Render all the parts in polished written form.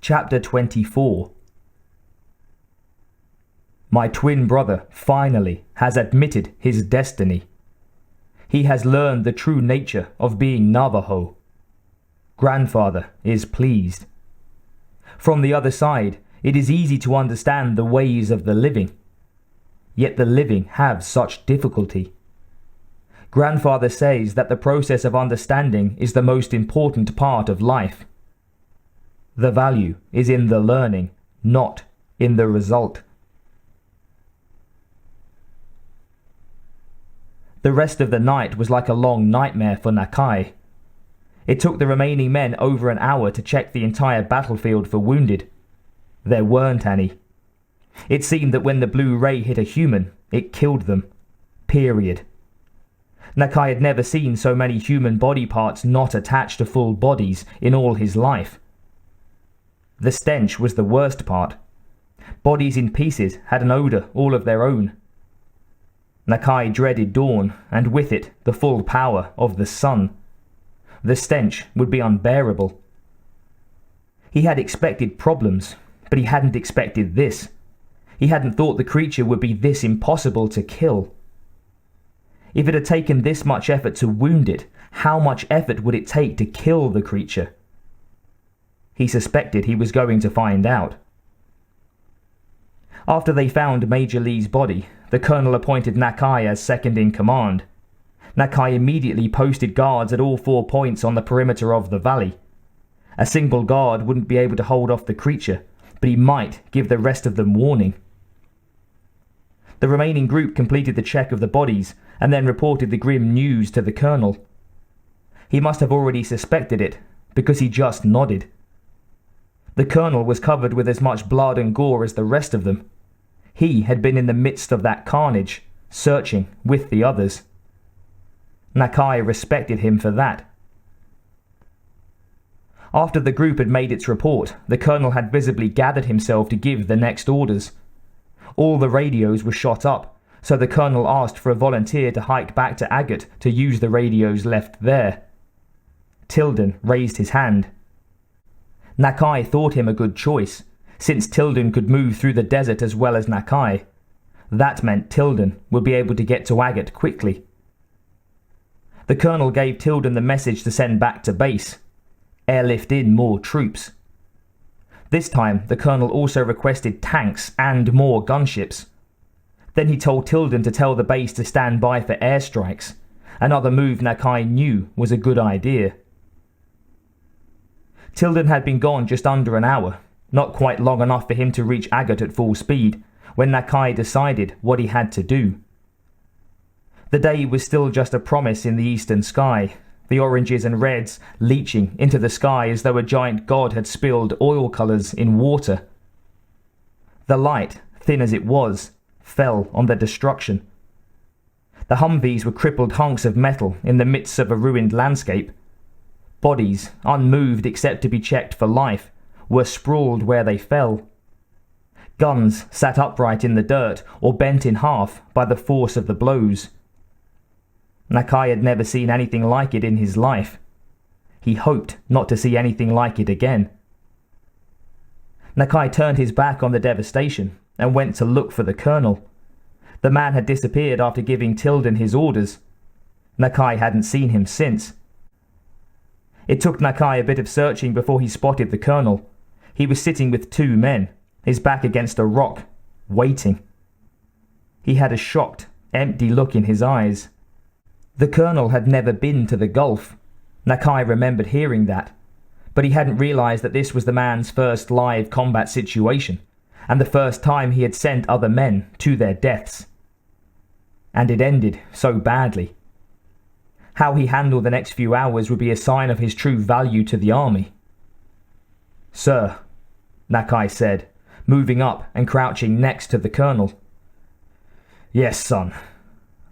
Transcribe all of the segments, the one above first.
Chapter 24. My twin brother finally has admitted his destiny. He has learned the true nature of being Navajo. Grandfather is pleased. From the other side, it is easy to understand the ways of the living. Yet the living have such difficulty. Grandfather says that the process of understanding is the most important part of life. The value is in the learning, not in the result. The rest of the night was like a long nightmare for Nakai. It took the remaining men over an hour to check the entire battlefield for wounded. There weren't any. It seemed that when the blue ray hit a human, it killed them. Period. Nakai had never seen so many human body parts not attached to full bodies in all his life. The stench was the worst part. Bodies in pieces had an odor all of their own. Nakai dreaded dawn, and with it the full power of the sun. The stench would be unbearable. He had expected problems, but he hadn't expected this. He hadn't thought the creature would be this impossible to kill. If it had taken this much effort to wound it, how much effort would it take to kill the creature? He suspected he was going to find out. After they found Major Lee's body, the colonel appointed Nakai as second in command. Nakai immediately posted guards at all 4 points on the perimeter of the valley. A single guard wouldn't be able to hold off the creature, but he might give the rest of them warning. The remaining group completed the check of the bodies and then reported the grim news to the colonel. He must have already suspected it, because he just nodded. The colonel was covered with as much blood and gore as the rest of them. He had been in the midst of that carnage, searching with the others. Nakai respected him for that. After the group had made its report, the colonel had visibly gathered himself to give the next orders. All the radios were shot up, so the colonel asked for a volunteer to hike back to Agate to use the radios left there. Tilden raised his hand. Nakai thought him a good choice, since Tilden could move through the desert as well as Nakai. That meant Tilden would be able to get to Agate quickly. The colonel gave Tilden the message to send back to base. Airlift in more troops. This time, the colonel also requested tanks and more gunships. Then he told Tilden to tell the base to stand by for airstrikes, another move Nakai knew was a good idea. Tilden had been gone just under an hour, not quite long enough for him to reach Agate at full speed, when Nakai decided what he had to do. The day was still just a promise in the eastern sky, the oranges and reds leaching into the sky as though a giant god had spilled oil colors in water. The light, thin as it was, fell on the destruction. The Humvees were crippled hunks of metal in the midst of a ruined landscape. Bodies, unmoved except to be checked for life, were sprawled where they fell. Guns sat upright in the dirt or bent in half by the force of the blows. Nakai had never seen anything like it in his life. He hoped not to see anything like it again. Nakai turned his back on the devastation and went to look for the colonel. The man had disappeared after giving Tilden his orders. Nakai hadn't seen him since. It took Nakai a bit of searching before he spotted the colonel. He was sitting with 2 men, his back against a rock, waiting. He had a shocked, empty look in his eyes. The colonel had never been to the Gulf. Nakai remembered hearing that, but he hadn't realized that this was the man's first live combat situation, and the first time he had sent other men to their deaths. And it ended so badly. How he handled the next few hours would be a sign of his true value to the army. "Sir," Nakai said, moving up and crouching next to the colonel. "Yes, son,"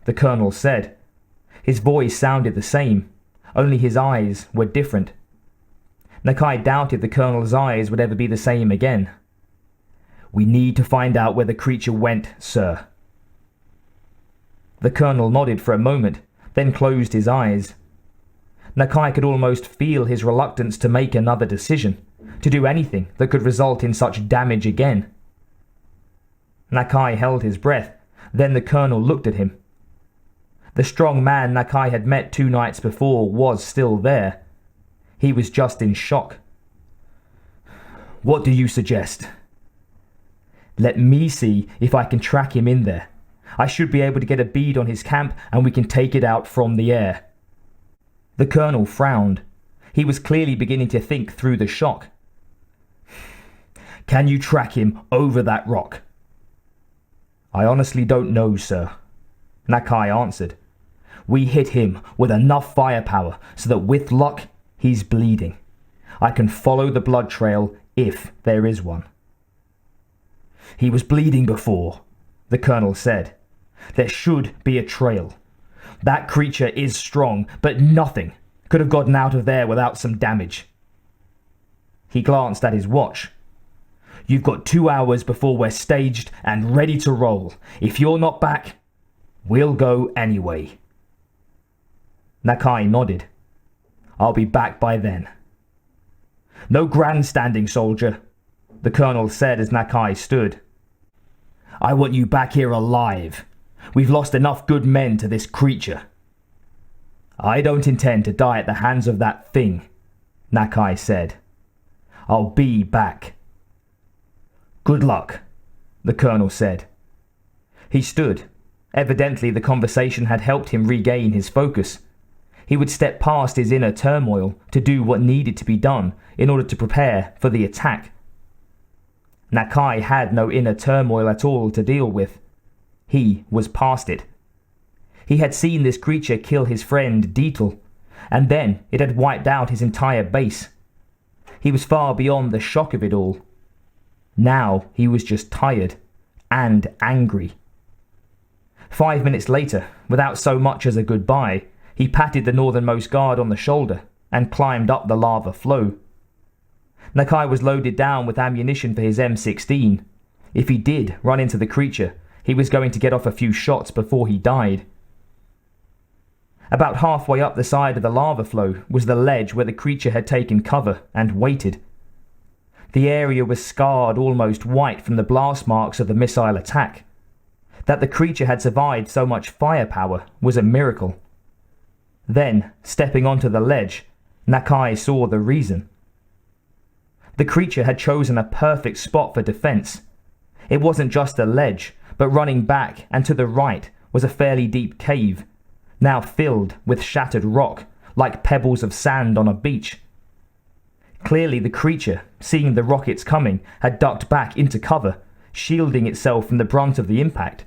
the colonel said. His voice sounded the same, only his eyes were different. Nakai doubted the colonel's eyes would ever be the same again. "We need to find out where the creature went, sir." The colonel nodded for a moment, then closed his eyes. Nakai could almost feel his reluctance to make another decision, to do anything that could result in such damage again. Nakai held his breath, then the colonel looked at him. The strong man Nakai had met 2 nights before was still there. He was just in shock. "What do you suggest?" "Let me see if I can track him in there. I should be able to get a bead on his camp and we can take it out from the air." The colonel frowned. He was clearly beginning to think through the shock. "Can you track him over that rock?" "I honestly don't know, sir," Nakai answered. "We hit him with enough firepower so that with luck, he's bleeding. I can follow the blood trail if there is one." "He was bleeding before," the colonel said. "There should be a trail. That creature is strong, but nothing could have gotten out of there without some damage." He glanced at his watch. "You've got 2 hours before we're staged and ready to roll. If you're not back, we'll go anyway." Nakai nodded. "I'll be back by then." "No grandstanding, soldier," the colonel said as Nakai stood. "I want you back here alive. We've lost enough good men to this creature." "I don't intend to die at the hands of that thing," Nakai said. "I'll be back." "Good luck," the colonel said. He stood. Evidently the conversation had helped him regain his focus. He would step past his inner turmoil to do what needed to be done in order to prepare for the attack. Nakai had no inner turmoil at all to deal with. He was past it. He had seen this creature kill his friend Deetle, and then it had wiped out his entire base. He was far beyond the shock of it all. Now he was just tired and angry. 5 minutes later, without so much as a goodbye, he patted the northernmost guard on the shoulder and climbed up the lava flow. Nakai was loaded down with ammunition for his M16. If he did run into the creature, he was going to get off a few shots before he died. About halfway up the side of the lava flow was the ledge where the creature had taken cover and waited. The area was scarred almost white from the blast marks of the missile attack. That the creature had survived so much firepower was a miracle. Then, stepping onto the ledge, Nakai saw the reason. The creature had chosen a perfect spot for defense. It wasn't just a ledge, but running back and to the right was a fairly deep cave, now filled with shattered rock, like pebbles of sand on a beach. Clearly the creature, seeing the rockets coming, had ducked back into cover, shielding itself from the brunt of the impact.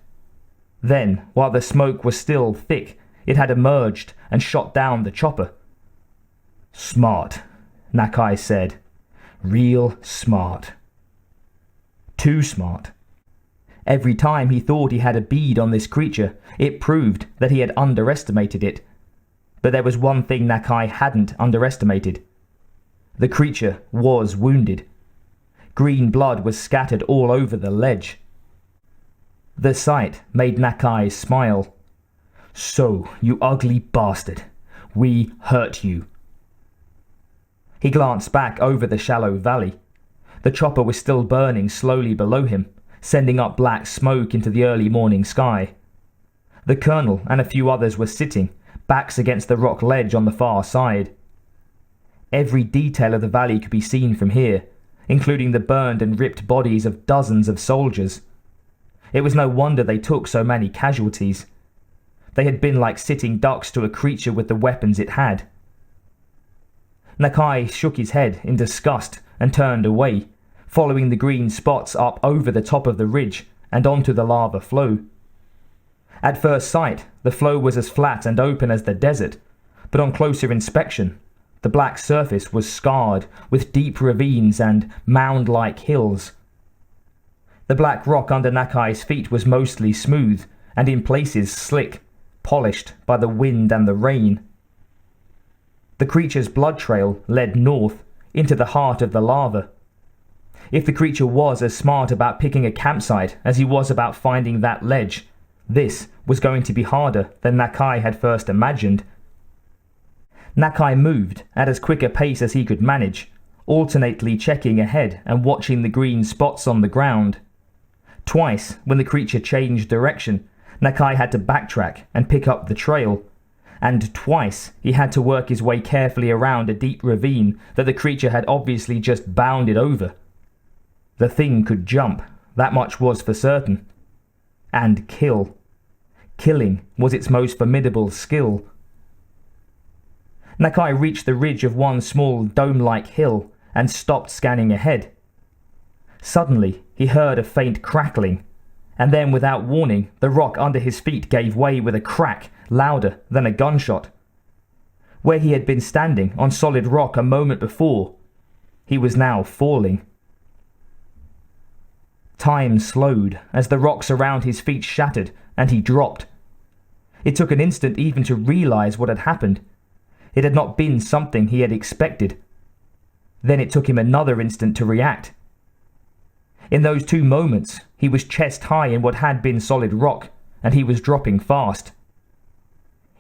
Then, while the smoke was still thick, it had emerged and shot down the chopper. "Smart," Nakai said. "Real smart. Too smart." Every time he thought he had a bead on this creature, it proved that he had underestimated it. But there was one thing Nakai hadn't underestimated. The creature was wounded. Green blood was scattered all over the ledge. The sight made Nakai smile. "So, you ugly bastard, we hurt you." He glanced back over the shallow valley. The chopper was still burning slowly below him, sending up black smoke into the early morning sky. The colonel and a few others were sitting, backs against the rock ledge on the far side. Every detail of the valley could be seen from here, including the burned and ripped bodies of dozens of soldiers. It was no wonder they took so many casualties. They had been like sitting ducks to a creature with the weapons it had. Nakai shook his head in disgust and turned away, following the green spots up over the top of the ridge and onto the lava flow. At first sight, the flow was as flat and open as the desert, but on closer inspection, the black surface was scarred with deep ravines and mound-like hills. The black rock under Nakai's feet was mostly smooth and in places slick, polished by the wind and the rain. The creature's blood trail led north into the heart of the lava. If the creature was as smart about picking a campsite as he was about finding that ledge, this was going to be harder than Nakai had first imagined. Nakai moved at as quick a pace as he could manage, alternately checking ahead and watching the green spots on the ground. Twice, when the creature changed direction, Nakai had to backtrack and pick up the trail, and twice he had to work his way carefully around a deep ravine that the creature had obviously just bounded over. The thing could jump, that much was for certain. And kill. Killing was its most formidable skill. Nakai reached the ridge of one small dome-like hill and stopped scanning ahead. Suddenly, he heard a faint crackling, and then without warning, the rock under his feet gave way with a crack louder than a gunshot. Where he had been standing on solid rock a moment before, he was now falling. Time slowed as the rocks around his feet shattered and he dropped. It took an instant even to realize what had happened. It had not been something he had expected. Then it took him another instant to react. In those 2 moments, he was chest high in what had been solid rock, and he was dropping fast.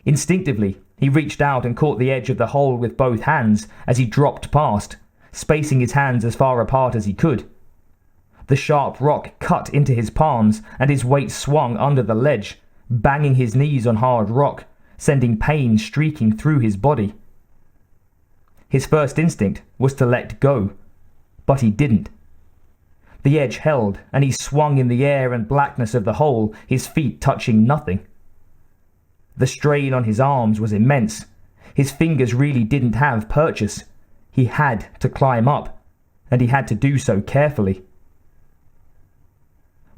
Instinctively, he reached out and caught the edge of the hole with both hands as he dropped past, spacing his hands as far apart as he could. The sharp rock cut into his palms, and his weight swung under the ledge, banging his knees on hard rock, sending pain streaking through his body. His first instinct was to let go, but he didn't. The edge held, and he swung in the air and blackness of the hole, his feet touching nothing. The strain on his arms was immense. His fingers really didn't have purchase. He had to climb up, and he had to do so carefully.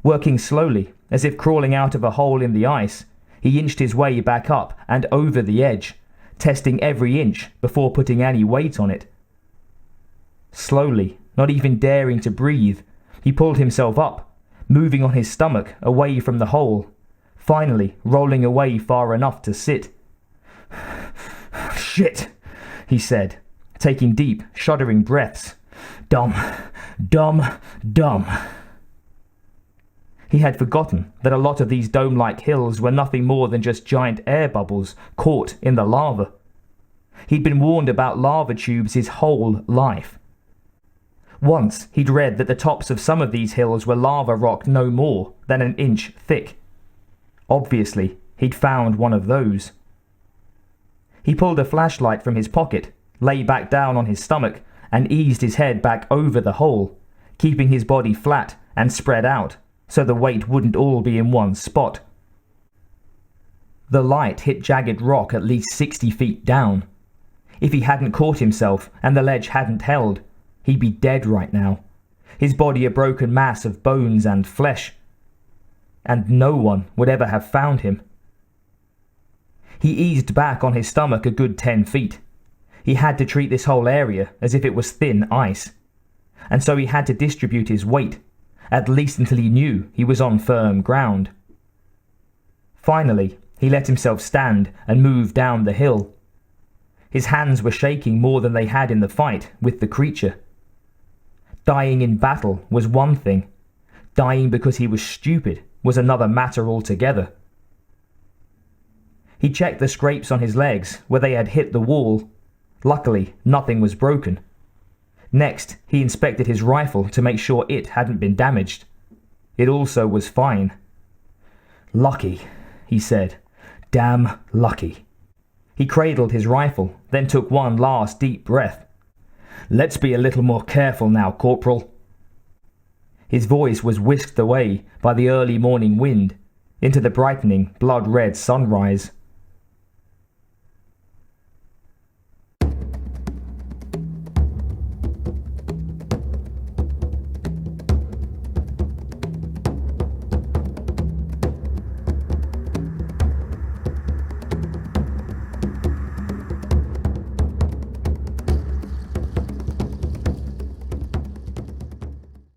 Working slowly, as if crawling out of a hole in the ice, he inched his way back up and over the edge, testing every inch before putting any weight on it. Slowly, not even daring to breathe, he pulled himself up, moving on his stomach away from the hole, finally rolling away far enough to sit. "Shit," he said, taking deep, shuddering breaths. Dumb. He had forgotten that a lot of these dome-like hills were nothing more than just giant air bubbles caught in the lava. He'd been warned about lava tubes his whole life. Once he'd read that the tops of some of these hills were lava rock no more than an inch thick. Obviously, he'd found one of those. He pulled a flashlight from his pocket, lay back down on his stomach, and eased his head back over the hole, keeping his body flat and spread out so the weight wouldn't all be in one spot. The light hit jagged rock at least 60 feet down. If he hadn't caught himself and the ledge hadn't held, he'd be dead right now, his body a broken mass of bones and flesh. And no one would ever have found him. He eased back on his stomach a good 10 feet. He had to treat this whole area as if it was thin ice. And so he had to distribute his weight, at least until he knew he was on firm ground. Finally, he let himself stand and move down the hill. His hands were shaking more than they had in the fight with the creature. Dying in battle was one thing. Dying because he was stupid was another matter altogether. He checked the scrapes on his legs where they had hit the wall. Luckily, nothing was broken. Next, he inspected his rifle to make sure it hadn't been damaged. It also was fine. "Lucky," he said. "Damn lucky." He cradled his rifle, then took one last deep breath. "Let's be a little more careful now, Corporal." His voice was whisked away by the early morning wind into the brightening, blood-red sunrise.